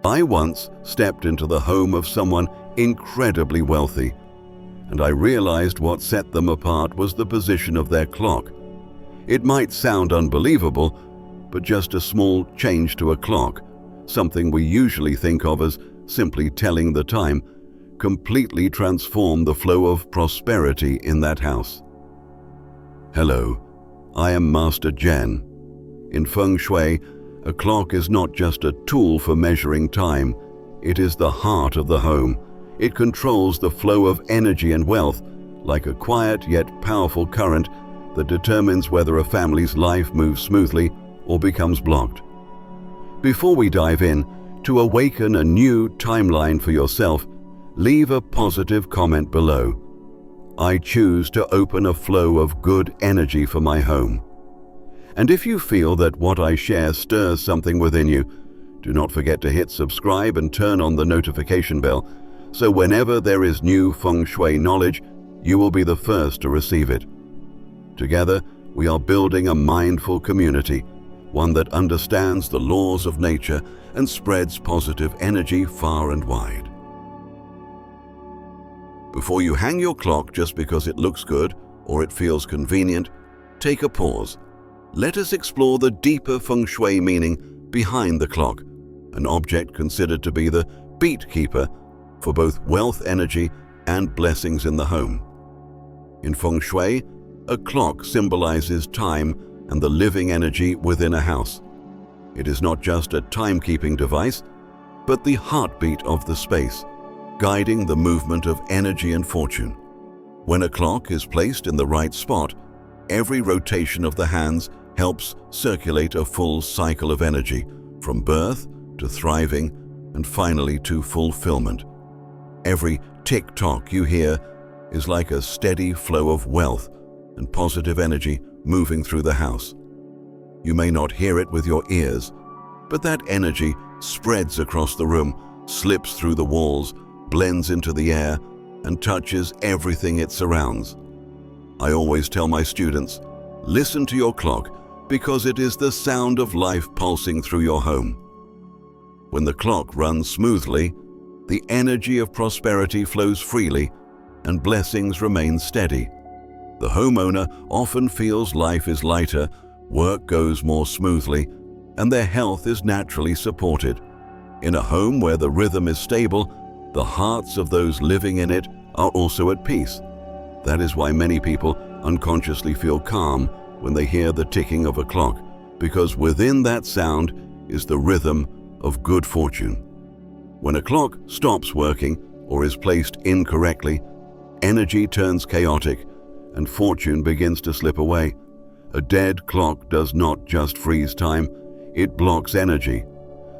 I once stepped into the home of someone incredibly wealthy, and I realized what set them apart was the position of their clock. It might sound unbelievable, but just a small change to a clock, something we usually think of as simply telling the time, completely transformed the flow of prosperity in that house. Hello, I am Master Zhen. In Feng Shui, a clock is not just a tool for measuring time, it is the heart of the home. It controls the flow of energy and wealth, like a quiet yet powerful current that determines whether a family's life moves smoothly or becomes blocked. Before we dive in, to awaken a new timeline for yourself, leave a positive comment below. I choose to open a flow of good energy for my home. And if you feel that what I share stirs something within you, do not forget to hit subscribe and turn on the notification bell, so whenever there is new Feng Shui knowledge, you will be the first to receive it. Together, we are building a mindful community, one that understands the laws of nature and spreads positive energy far and wide. Before you hang your clock just because it looks good or it feels convenient, take a pause. Let us explore the deeper Feng Shui meaning behind the clock, an object considered to be the beat keeper for both wealth energy and blessings in the home. In Feng Shui, a clock symbolizes time and the living energy within a house. It is not just a timekeeping device, but the heartbeat of the space, guiding the movement of energy and fortune. When a clock is placed in the right spot, every rotation of the hands helps circulate a full cycle of energy, from birth to thriving and finally to fulfillment. Every tick-tock you hear is like a steady flow of wealth and positive energy moving through the house. You may not hear it with your ears, but that energy spreads across the room, slips through the walls, blends into the air, and touches everything it surrounds. I always tell my students, listen to your clock because it is the sound of life pulsing through your home. When the clock runs smoothly, the energy of prosperity flows freely and blessings remain steady. The homeowner often feels life is lighter, work goes more smoothly, and their health is naturally supported. In a home where the rhythm is stable, the hearts of those living in it are also at peace. That is why many people unconsciously feel calm when they hear the ticking of a clock, because within that sound is the rhythm of good fortune. When a clock stops working or is placed incorrectly, energy turns chaotic and fortune begins to slip away. A dead clock does not just freeze time, it blocks energy.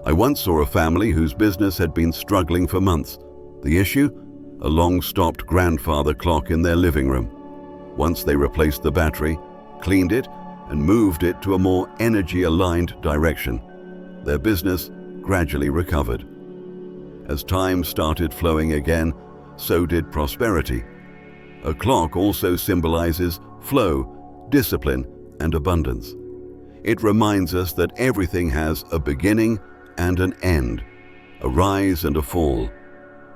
I once saw a family whose business had been struggling for months. The issue? A long-stopped grandfather clock in their living room. Once they replaced the battery, cleaned it, and moved it to a more energy-aligned direction, their business gradually recovered. As time started flowing again, so did prosperity. A clock also symbolizes flow, discipline, and abundance. It reminds us that everything has a beginning and an end, a rise and a fall,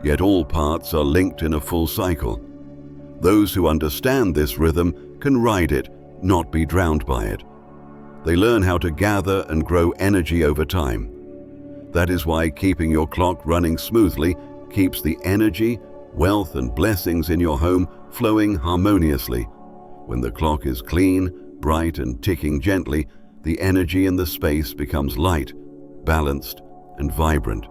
yet all parts are linked in a full cycle. Those who understand this rhythm can ride it, not be drowned by it. They learn how to gather and grow energy over time. That is why keeping your clock running smoothly keeps the energy, wealth, and blessings in your home flowing harmoniously. When the clock is clean, bright, and ticking gently, the energy in the space becomes light, balanced, and vibrant.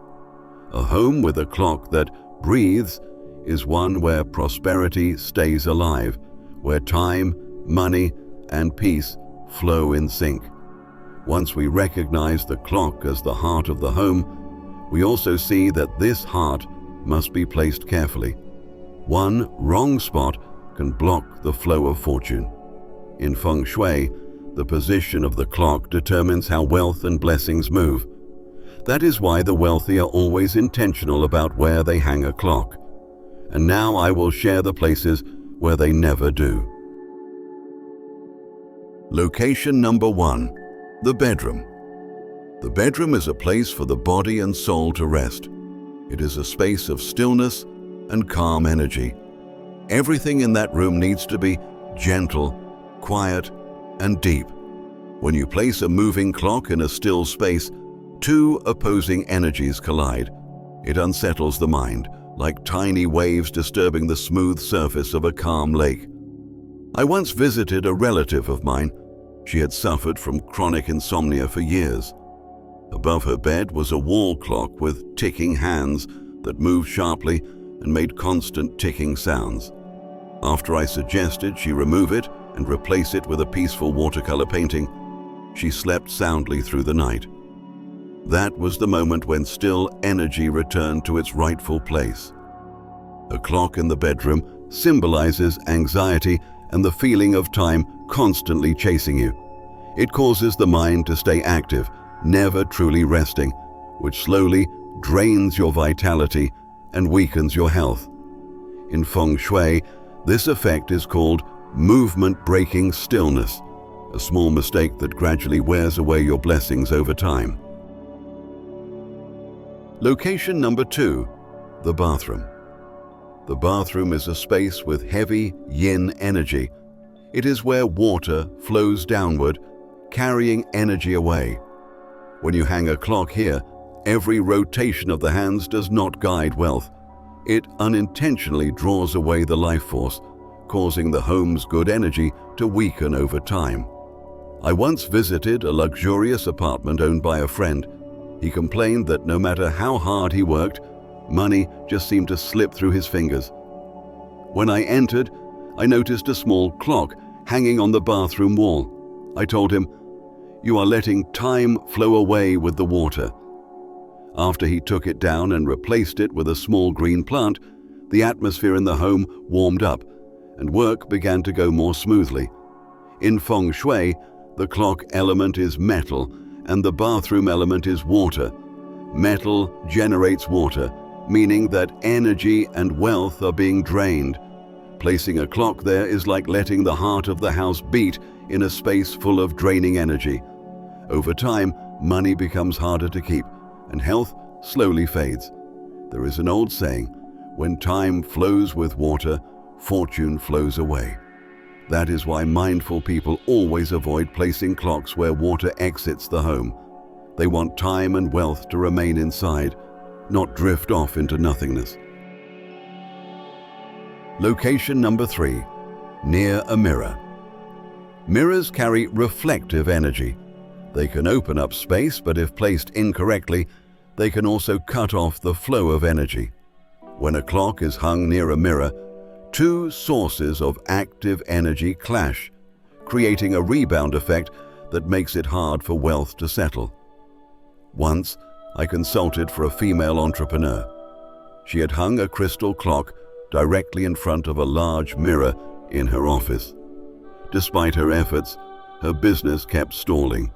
A home with a clock that breathes is one where prosperity stays alive, where time, money, and peace flow in sync. Once we recognize the clock as the heart of the home, we also see that this heart must be placed carefully. One wrong spot can block the flow of fortune. In Feng Shui, the position of the clock determines how wealth and blessings move. That is why the wealthy are always intentional about where they hang a clock. And now I will share the places where they never do. Location number 1, the bedroom. The bedroom is a place for the body and soul to rest. It is a space of stillness and calm energy. Everything in that room needs to be gentle, quiet, and deep. When you place a moving clock in a still space, two opposing energies collide. It unsettles the mind, like tiny waves disturbing the smooth surface of a calm lake. I once visited a relative of mine. She had suffered from chronic insomnia for years. Above her bed was a wall clock with ticking hands that moved sharply and made constant ticking sounds. After I suggested she remove it and replace it with a peaceful watercolor painting, she slept soundly through the night. That was the moment when still energy returned to its rightful place. A clock in the bedroom symbolizes anxiety and the feeling of time constantly chasing you. It causes the mind to stay active, never truly resting, which slowly drains your vitality and weakens your health. In Feng Shui, this effect is called movement-breaking stillness, a small mistake that gradually wears away your blessings over time. Location number 2, the bathroom. The bathroom is a space with heavy yin energy. It is where water flows downward, carrying energy away. When you hang a clock here, every rotation of the hands does not guide wealth. It unintentionally draws away the life force, causing the home's good energy to weaken over time. I once visited a luxurious apartment owned by a friend. He complained that no matter how hard he worked, money just seemed to slip through his fingers. When I entered, I noticed a small clock hanging on the bathroom wall. I told him, "You are letting time flow away with the water." After he took it down and replaced it with a small green plant, the atmosphere in the home warmed up and work began to go more smoothly. In Feng Shui, the clock element is metal and the bathroom element is water. Metal generates water, meaning that energy and wealth are being drained. Placing a clock there is like letting the heart of the house beat in a space full of draining energy. Over time, money becomes harder to keep, and health slowly fades. There is an old saying, when time flows with water, fortune flows away. That is why mindful people always avoid placing clocks where water exits the home. They want time and wealth to remain inside, not drift off into nothingness. Location number 3, near a mirror. Mirrors carry reflective energy. They can open up space, but if placed incorrectly, they can also cut off the flow of energy. When a clock is hung near a mirror, two sources of active energy clash, creating a rebound effect that makes it hard for wealth to settle. Once, I consulted for a female entrepreneur. She had hung a crystal clock directly in front of a large mirror in her office. Despite her efforts, her business kept stalling.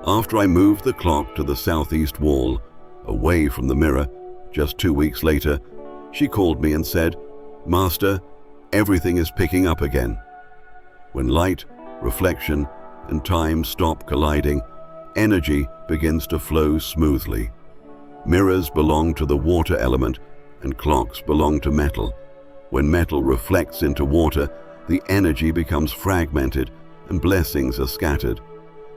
After I moved the clock to the southeast wall, away from the mirror, just 2 weeks later, she called me and said, "Master, everything is picking up again." When light, reflection, and time stop colliding, energy begins to flow smoothly. Mirrors belong to the water element and clocks belong to metal. When metal reflects into water, the energy becomes fragmented and blessings are scattered.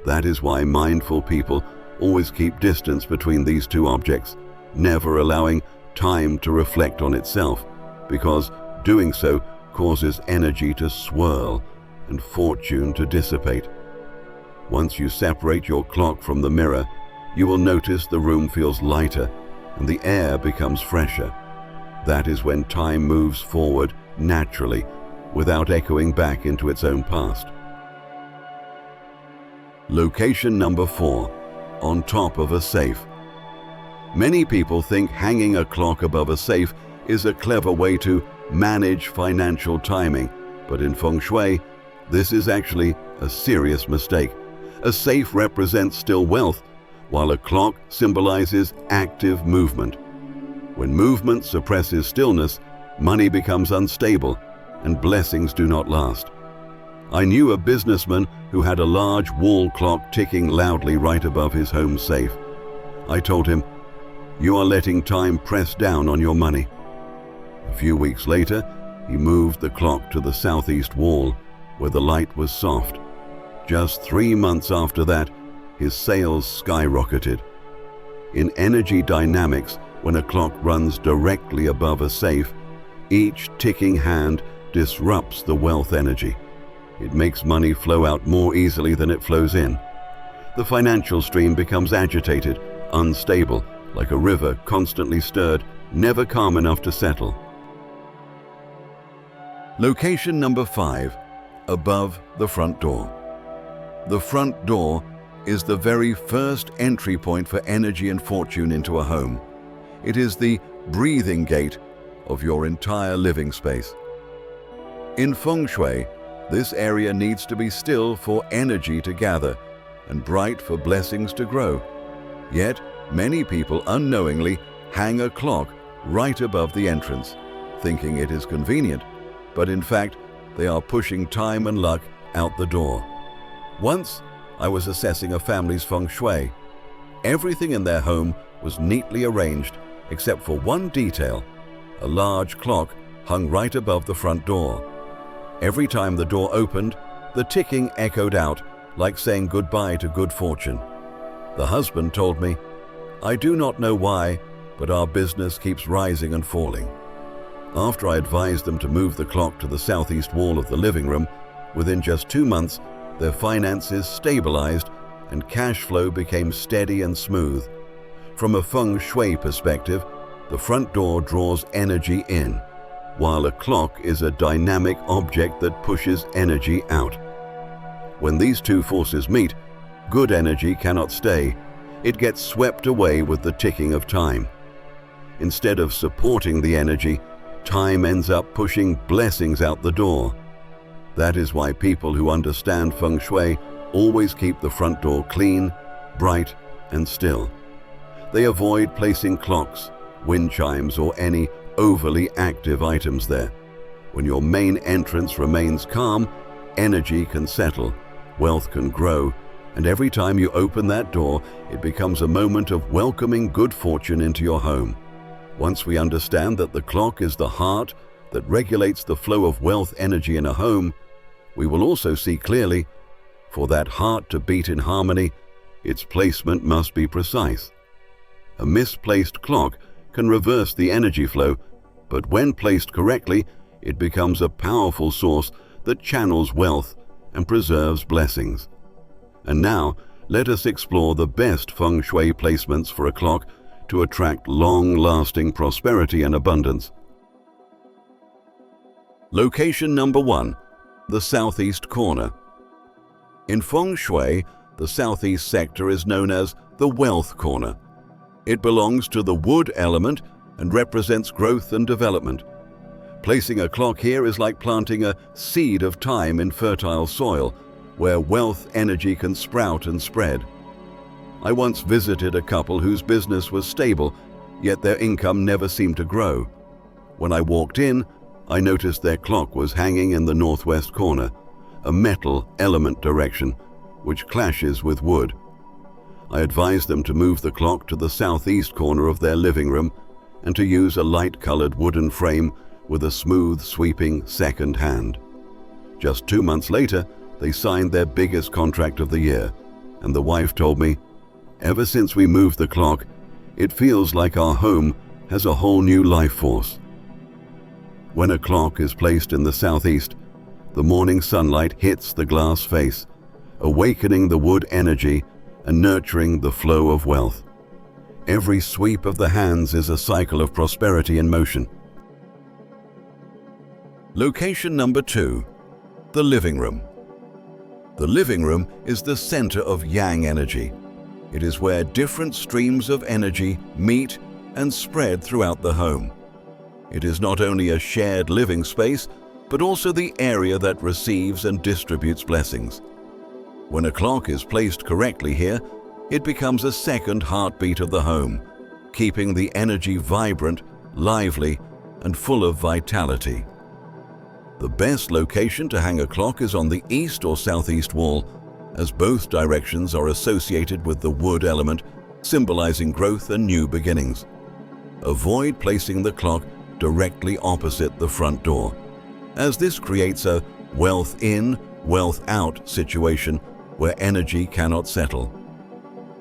That is why mindful people always keep distance between these two objects, never allowing time to reflect on itself, because doing so causes energy to swirl and fortune to dissipate. Once you separate your clock from the mirror, you will notice the room feels lighter and the air becomes fresher. That is when time moves forward naturally, without echoing back into its own past. Location number 4, on top of a safe. Many people think hanging a clock above a safe is a clever way to manage financial timing, but in Feng Shui, this is actually a serious mistake. A safe represents still wealth, while a clock symbolizes active movement. When movement suppresses stillness, money becomes unstable and blessings do not last. I knew a businessman who had a large wall clock ticking loudly right above his home safe. I told him, "You are letting time press down on your money." A few weeks later, he moved the clock to the southeast wall, where the light was soft. Just 3 months after that, his sales skyrocketed. In energy dynamics, when a clock runs directly above a safe, each ticking hand disrupts the wealth energy. It makes money flow out more easily than it flows in. The financial stream becomes agitated, unstable, like a river constantly stirred, never calm enough to settle. Location number 5, above the front door. The front door is the very first entry point for energy and fortune into a home. It is the breathing gate of your entire living space. In Feng Shui, this area needs to be still for energy to gather and bright for blessings to grow. Yet, many people unknowingly hang a clock right above the entrance, thinking it is convenient, but in fact, they are pushing time and luck out the door. Once, I was assessing a family's Feng Shui. Everything in their home was neatly arranged except for one detail. A large clock hung right above the front door. Every time the door opened, the ticking echoed out, like saying goodbye to good fortune. The husband told me, "I do not know why, but our business keeps rising and falling." After I advised them to move the clock to the southeast wall of the living room, within just 2 months, their finances stabilized and cash flow became steady and smooth. From a Feng Shui perspective, the front door draws energy in, while a clock is a dynamic object that pushes energy out. When these two forces meet, good energy cannot stay. It gets swept away with the ticking of time. Instead of supporting the energy, time ends up pushing blessings out the door. That is why people who understand Feng Shui always keep the front door clean, bright, and still. They avoid placing clocks, wind chimes, or any overly active items there. When your main entrance remains calm, energy can settle, wealth can grow, and every time you open that door, it becomes a moment of welcoming good fortune into your home. Once we understand that the clock is the heart that regulates the flow of wealth energy in a home, we will also see clearly, for that heart to beat in harmony, its placement must be precise. A misplaced clock can reverse the energy flow, but when placed correctly, it becomes a powerful source that channels wealth and preserves blessings. And now, let us explore the best Feng Shui placements for a clock to attract long-lasting prosperity and abundance. Location number 1, the southeast corner. In Feng Shui, the southeast sector is known as the wealth corner. It belongs to the wood element and represents growth and development. Placing a clock here is like planting a seed of time in fertile soil, where wealth energy can sprout and spread. I once visited a couple whose business was stable, yet their income never seemed to grow. When I walked in, I noticed their clock was hanging in the northwest corner, a metal element direction, which clashes with wood. I advised them to move the clock to the southeast corner of their living room and to use a light-colored wooden frame with a smooth, sweeping second hand. Just 2 months later, they signed their biggest contract of the year, and the wife told me, "Ever since we moved the clock, it feels like our home has a whole new life force." When a clock is placed in the southeast, the morning sunlight hits the glass face, awakening the wood energy and nurturing the flow of wealth. Every sweep of the hands is a cycle of prosperity in motion. Location number 2, the living room. The living room is the center of yang energy. It is where different streams of energy meet and spread throughout the home. It is not only a shared living space, but also the area that receives and distributes blessings. When a clock is placed correctly here, it becomes a second heartbeat of the home, keeping the energy vibrant, lively, and full of vitality. The best location to hang a clock is on the east or southeast wall, as both directions are associated with the wood element, symbolizing growth and new beginnings. Avoid placing the clock directly opposite the front door, as this creates a wealth in, wealth out situation where energy cannot settle.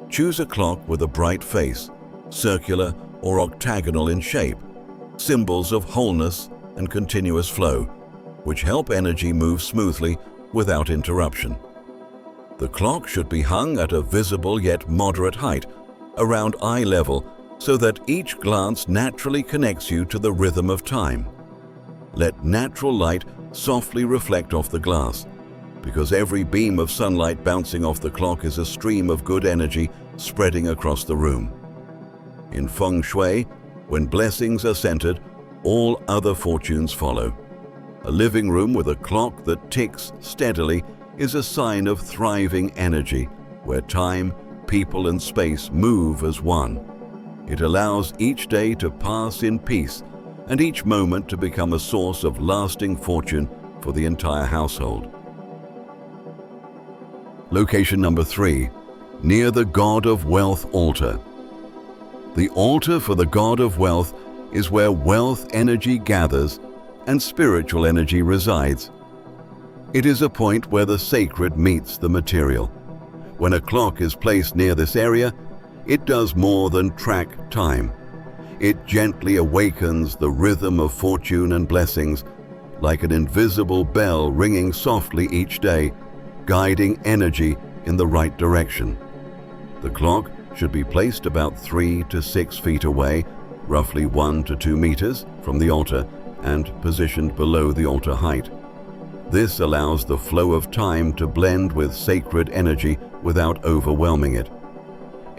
Choose a clock with a bright face, circular or octagonal in shape, symbols of wholeness and continuous flow, which help energy move smoothly without interruption. The clock should be hung at a visible yet moderate height, around eye level, so that each glance naturally connects you to the rhythm of time. Let natural light softly reflect off the glass, because every beam of sunlight bouncing off the clock is a stream of good energy spreading across the room. In Feng Shui, when blessings are centered, all other fortunes follow. A living room with a clock that ticks steadily is a sign of thriving energy, where time, people, and space move as one. It allows each day to pass in peace and each moment to become a source of lasting fortune for the entire household. Location number 3, near the God of Wealth altar. The altar for the God of Wealth is where wealth energy gathers and spiritual energy resides. It is a point where the sacred meets the material. When a clock is placed near this area, it does more than track time. It gently awakens the rhythm of fortune and blessings, like an invisible bell ringing softly each day, guiding energy in the right direction. The clock should be placed about 3 to 6 feet away, roughly 1 to 2 meters from the altar, and positioned below the altar height. This allows the flow of time to blend with sacred energy without overwhelming it.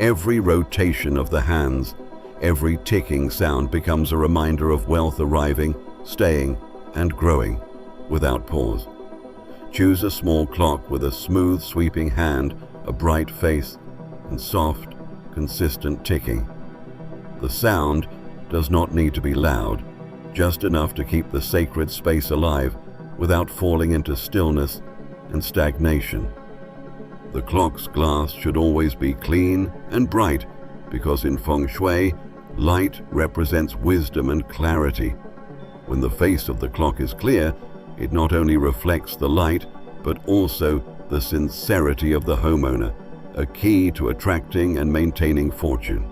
Every rotation of the hands, every ticking sound becomes a reminder of wealth arriving, staying, and growing without pause. Choose a small clock with a smooth sweeping hand, a bright face, and soft, consistent ticking. The sound does not need to be loud, just enough to keep the sacred space alive without falling into stillness and stagnation. The clock's glass should always be clean and bright, because in Feng Shui, light represents wisdom and clarity. When the face of the clock is clear, it not only reflects the light, but also the sincerity of the homeowner, a key to attracting and maintaining fortune.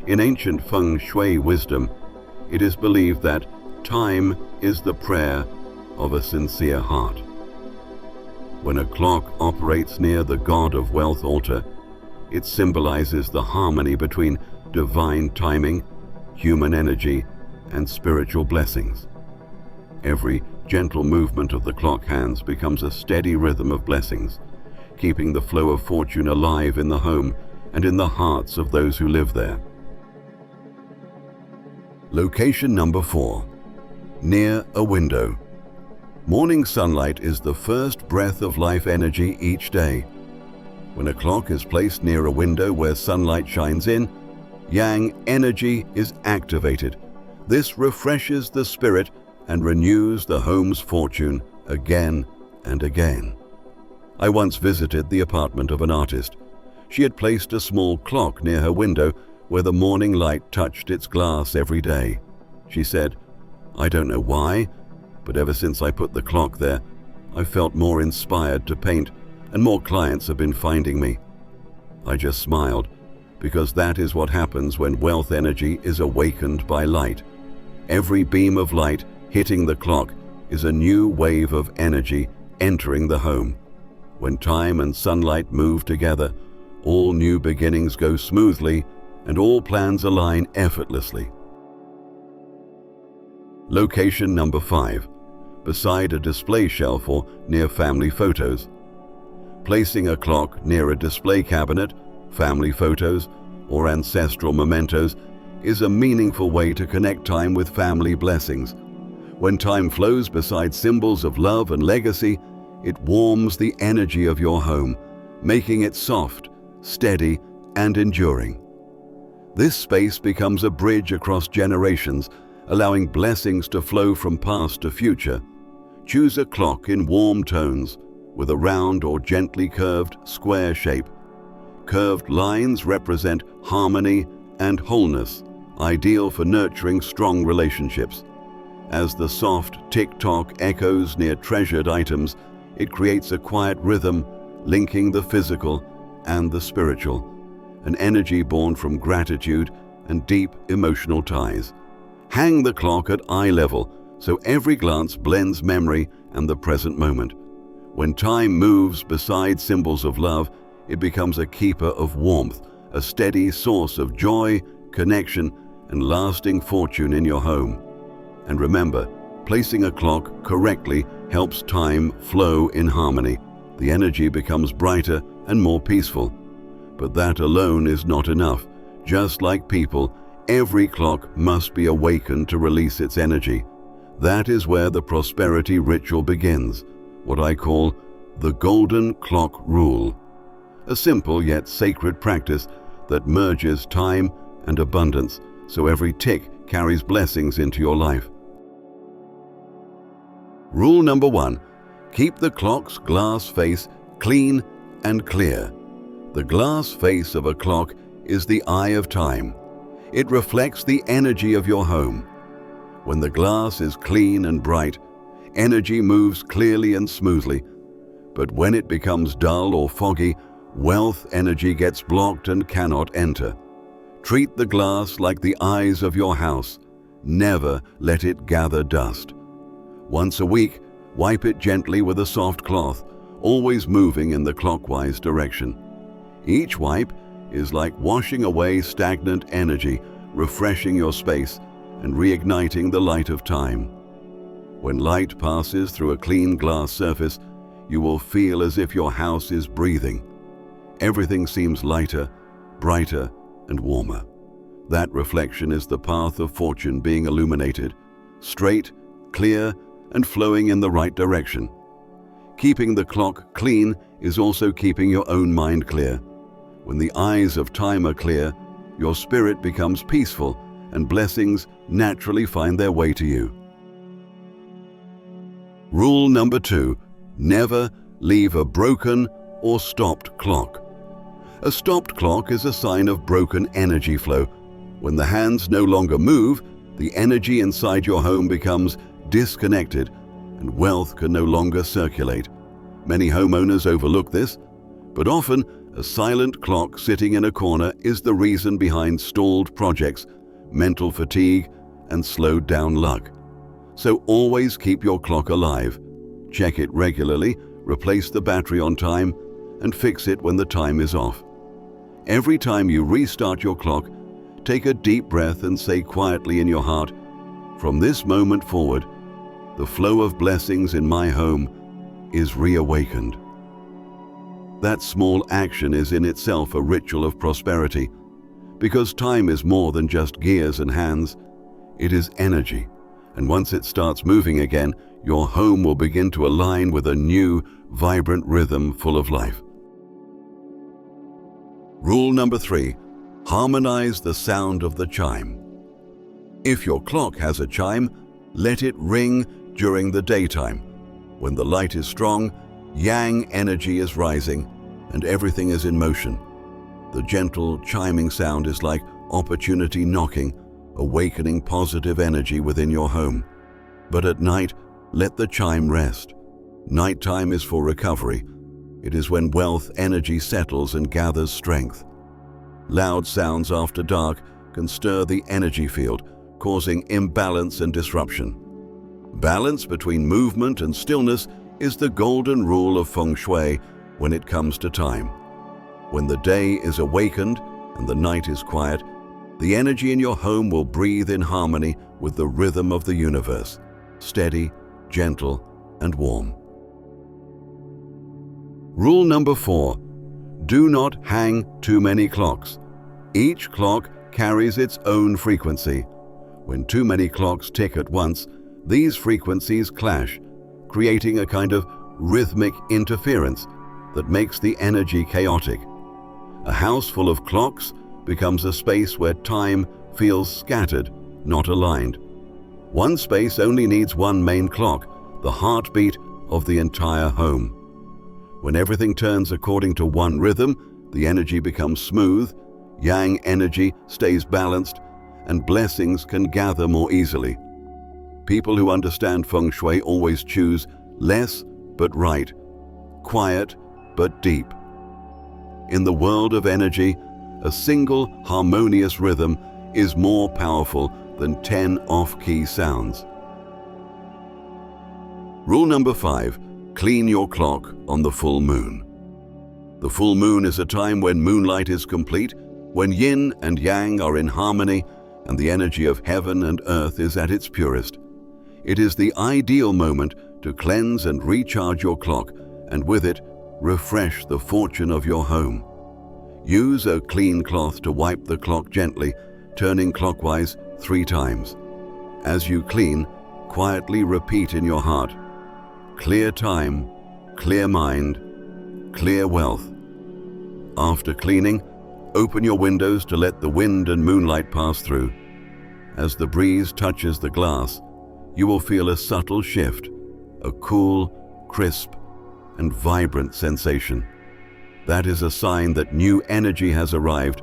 In ancient Feng Shui wisdom, it is believed that time is the prayer of a sincere heart. When a clock operates near the God of Wealth altar, it symbolizes the harmony between divine timing, human energy, and spiritual blessings. Every gentle movement of the clock hands becomes a steady rhythm of blessings, keeping the flow of fortune alive in the home and in the hearts of those who live there. Location number 4, near a window. Morning sunlight is the first breath of life energy each day. When a clock is placed near a window where sunlight shines in, yang energy is activated. This refreshes the spirit and renews the home's fortune again and again. I once visited the apartment of an artist. She had placed a small clock near her window where the morning light touched its glass every day. She said, "I don't know why, but ever since I put the clock there, I felt more inspired to paint, and more clients have been finding me." I just smiled, because that is what happens when wealth energy is awakened by light. Every beam of light hitting the clock is a new wave of energy entering the home. When time and sunlight move together, all new beginnings go smoothly and all plans align effortlessly. Location number 5, beside a display shelf or near family photos. Placing a clock near a display cabinet, family photos, or ancestral mementos is a meaningful way to connect time with family blessings. When time flows beside symbols of love and legacy, it warms the energy of your home, making it soft, steady, and enduring. This space becomes a bridge across generations, allowing blessings to flow from past to future. Choose a clock in warm tones with a round or gently curved square shape. Curved lines represent harmony and wholeness, ideal for nurturing strong relationships. As the soft tick-tock echoes near treasured items, it creates a quiet rhythm linking the physical and the spiritual, an energy born from gratitude and deep emotional ties. Hang the clock at eye level so every glance blends memory and the present moment. When time moves beside symbols of love, it becomes a keeper of warmth, a steady source of joy, connection, and lasting fortune in your home. And remember, placing a clock correctly helps time flow in harmony. The energy becomes brighter and more peaceful. But that alone is not enough. Just like people, every clock must be awakened to release its energy. That is where the prosperity ritual begins, what I call the Golden Clock Rule. A simple yet sacred practice that merges time and abundance, so every tick carries blessings into your life. Rule number 1. Keep the clock's glass face clean and clear. The glass face of a clock is the eye of time. It reflects the energy of your home. When the glass is clean and bright, energy moves clearly and smoothly. But when it becomes dull or foggy, wealth energy gets blocked and cannot enter. Treat the glass like the eyes of your house. Never let it gather dust. Once a week, wipe it gently with a soft cloth, always moving in the clockwise direction. Each wipe is like washing away stagnant energy, refreshing your space and reigniting the light of time. When light passes through a clean glass surface, you will feel as if your house is breathing. Everything seems lighter, brighter, and warmer. That reflection is the path of fortune being illuminated, straight, clear, and flowing in the right direction. Keeping the clock clean is also keeping your own mind clear. When the eyes of time are clear, your spirit becomes peaceful and blessings naturally find their way to you. Rule number 2. Never leave a broken or stopped clock. A stopped clock is a sign of broken energy flow. When the hands no longer move, the energy inside your home becomes disconnected and wealth can no longer circulate. Many homeowners overlook this, but often a silent clock sitting in a corner is the reason behind stalled projects, mental fatigue, and slowed down luck. So always keep your clock alive. Check it regularly, replace the battery on time, and fix it when the time is off. Every time you restart your clock, take a deep breath and say quietly in your heart, "From this moment forward, the flow of blessings in my home is reawakened." That small action is in itself a ritual of prosperity, because time is more than just gears and hands. It is energy, and once it starts moving again, your home will begin to align with a new, vibrant rhythm full of life. Rule number 3. Harmonize the sound of the chime. If your clock has a chime, let it ring during the daytime. When the light is strong, yang energy is rising and everything is in motion. The gentle chiming sound is like opportunity knocking, awakening positive energy within your home. But at night, let the chime rest. Nighttime is for recovery. It is when wealth energy settles and gathers strength. Loud sounds after dark can stir the energy field, causing imbalance and disruption. Balance between movement and stillness is the golden rule of Feng Shui when it comes to time. When the day is awakened and the night is quiet, the energy in your home will breathe in harmony with the rhythm of the universe, steady, gentle, and warm. Rule number 4. Do not hang too many clocks. Each clock carries its own frequency. When too many clocks tick at once, these frequencies clash, creating a kind of rhythmic interference that makes the energy chaotic. A house full of clocks becomes a space where time feels scattered, not aligned. One space only needs one main clock, the heartbeat of the entire home. When everything turns according to one rhythm, the energy becomes smooth, yang energy stays balanced, and blessings can gather more easily. People who understand Feng Shui always choose less but right, quiet but deep. In the world of energy, a single harmonious rhythm is more powerful than 10 off-key sounds. Rule number 5, clean your clock on the full moon. The full moon is a time when moonlight is complete, when yin and yang are in harmony, and the energy of heaven and earth is at its purest. It is the ideal moment to cleanse and recharge your clock, and with it, refresh the fortune of your home. Use a clean cloth to wipe the clock gently, turning clockwise 3 times. As you clean, quietly repeat in your heart, clear time, clear mind, clear wealth. After cleaning, open your windows to let the wind and moonlight pass through. As the breeze touches the glass, you will feel a subtle shift, a cool, crisp, and vibrant sensation. That is a sign that new energy has arrived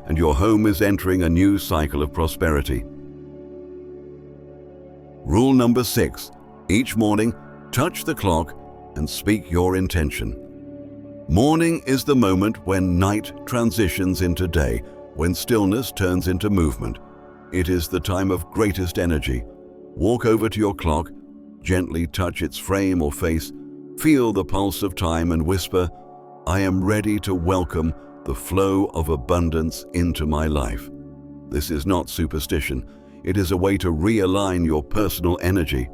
and your home is entering a new cycle of prosperity. Rule number 6, each morning, touch the clock and speak your intention. Morning is the moment when night transitions into day, when stillness turns into movement. It is the time of greatest energy. Walk over to your clock, gently touch its frame or face, feel the pulse of time and whisper, I am ready to welcome the flow of abundance into my life. This is not superstition. It is a way to realign your personal energy.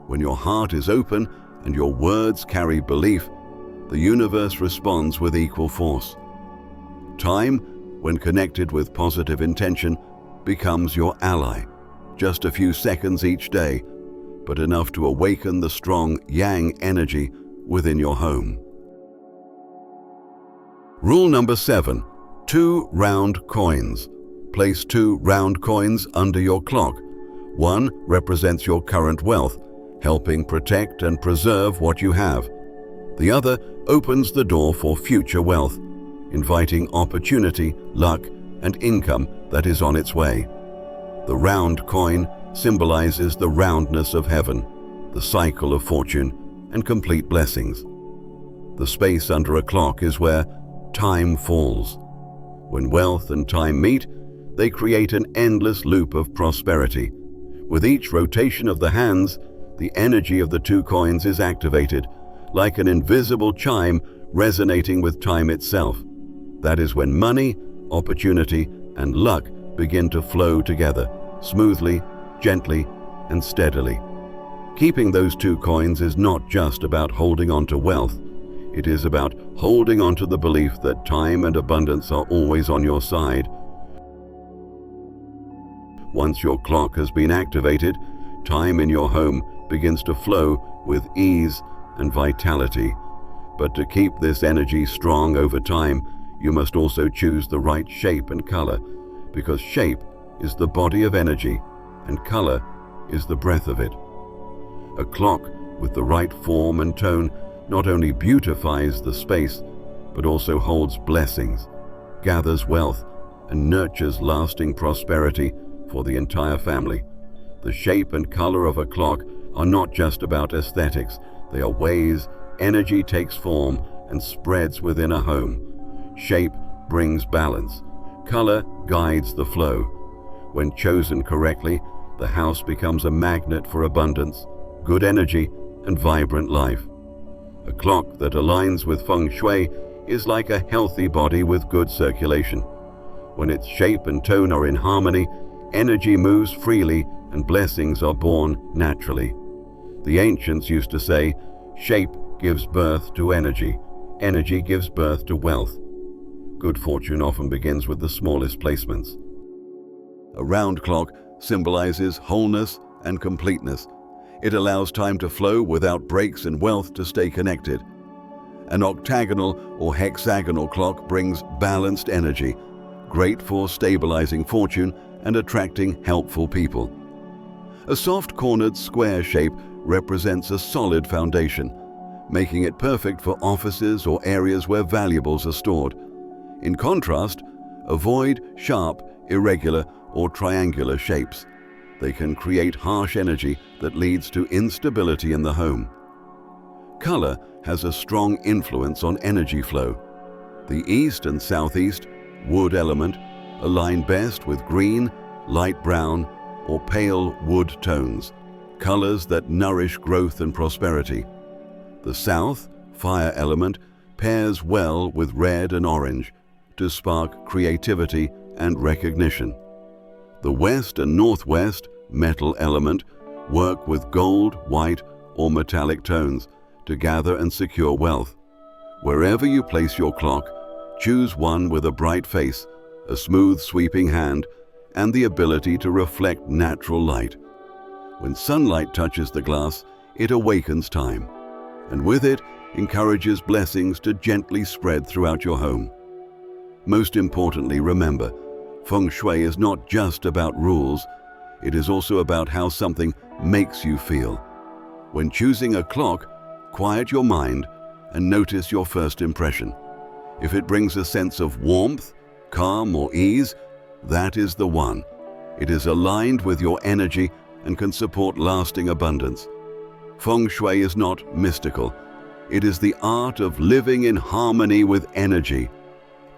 When your heart is open and your words carry belief, the universe responds with equal force. Time, when connected with positive intention, becomes your ally. Just a few seconds each day, but enough to awaken the strong yang energy within your home. Rule number 7, 2 round coins. Place 2 round coins under your clock. One represents your current wealth, helping protect and preserve what you have. The other opens the door for future wealth, inviting opportunity, luck, and income that is on its way. The round coin symbolizes the roundness of heaven, the cycle of fortune, and complete blessings. The space under a clock is where time falls. When wealth and time meet, they create an endless loop of prosperity. With each rotation of the hands, the energy of the 2 coins is activated, like an invisible chime resonating with time itself. That is when money, opportunity, and luck begin to flow together, smoothly, gently, and steadily. Keeping those 2 coins is not just about holding on to wealth. It is about holding on to the belief that time and abundance are always on your side. Once your clock has been activated, time in your home begins to flow with ease and vitality. But to keep this energy strong over time, you must also choose the right shape and color, because shape is the body of energy and color is the breath of it. A clock with the right form and tone not only beautifies the space, but also holds blessings, gathers wealth, and nurtures lasting prosperity for the entire family. The shape and color of a clock are not just about aesthetics. They are ways energy takes form and spreads within a home. Shape brings balance. Color guides the flow. When chosen correctly, the house becomes a magnet for abundance, good energy, and vibrant life. A clock that aligns with Feng Shui is like a healthy body with good circulation. When its shape and tone are in harmony, energy moves freely and blessings are born naturally. The ancients used to say, shape gives birth to energy, energy gives birth to wealth. Good fortune often begins with the smallest placements. A round clock symbolizes wholeness and completeness. It allows time to flow without breaks and wealth to stay connected. An octagonal or hexagonal clock brings balanced energy, great for stabilizing fortune and attracting helpful people. A soft-cornered square shape represents a solid foundation, making it perfect for offices or areas where valuables are stored. In contrast, avoid sharp, irregular, or triangular shapes. They can create harsh energy that leads to instability in the home. Color has a strong influence on energy flow. The east and southeast, wood element, align best with green, light brown, or pale wood tones, colors that nourish growth and prosperity. The south, fire element, pairs well with red and orange to spark creativity and recognition. The west and northwest, metal element, work with gold, white, or metallic tones to gather and secure wealth. Wherever you place your clock, choose one with a bright face, a smooth sweeping hand, and the ability to reflect natural light. When sunlight touches the glass, it awakens time, and with it encourages blessings to gently spread throughout your home. Most importantly, remember, Feng Shui is not just about rules, it is also about how something makes you feel. When choosing a clock, quiet your mind and notice your first impression. If it brings a sense of warmth, calm, or ease, that is the one. It is aligned with your energy and can support lasting abundance. Feng Shui is not mystical. It is the art of living in harmony with energy.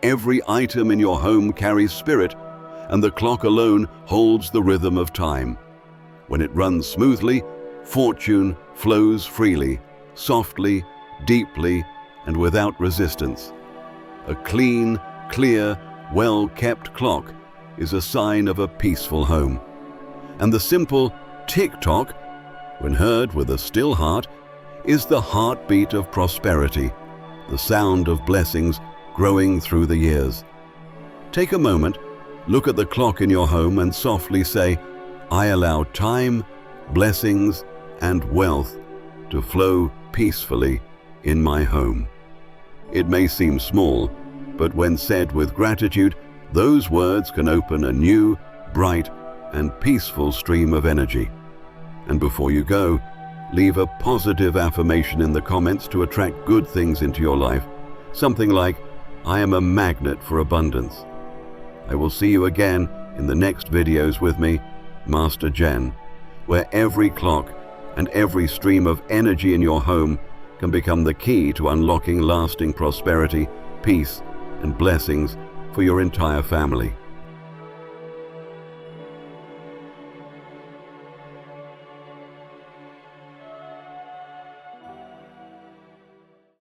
Every item in your home carries spirit, and the clock alone holds the rhythm of time. When it runs smoothly, fortune flows freely, softly, deeply, and without resistance. A clean, clear, well-kept clock is a sign of a peaceful home. And the simple tick-tock, when heard with a still heart, is the heartbeat of prosperity, the sound of blessings growing through the years. Take a moment, look at the clock in your home and softly say, "I allow time, blessings, and wealth to flow peacefully in my home." It may seem small, but when said with gratitude, those words can open a new, bright, and peaceful stream of energy. And before you go, leave a positive affirmation in the comments to attract good things into your life. Something like, "I am a magnet for abundance." I will see you again in the next videos with me, Master Zhen, where every clock and every stream of energy in your home can become the key to unlocking lasting prosperity, peace, and blessings for your entire family.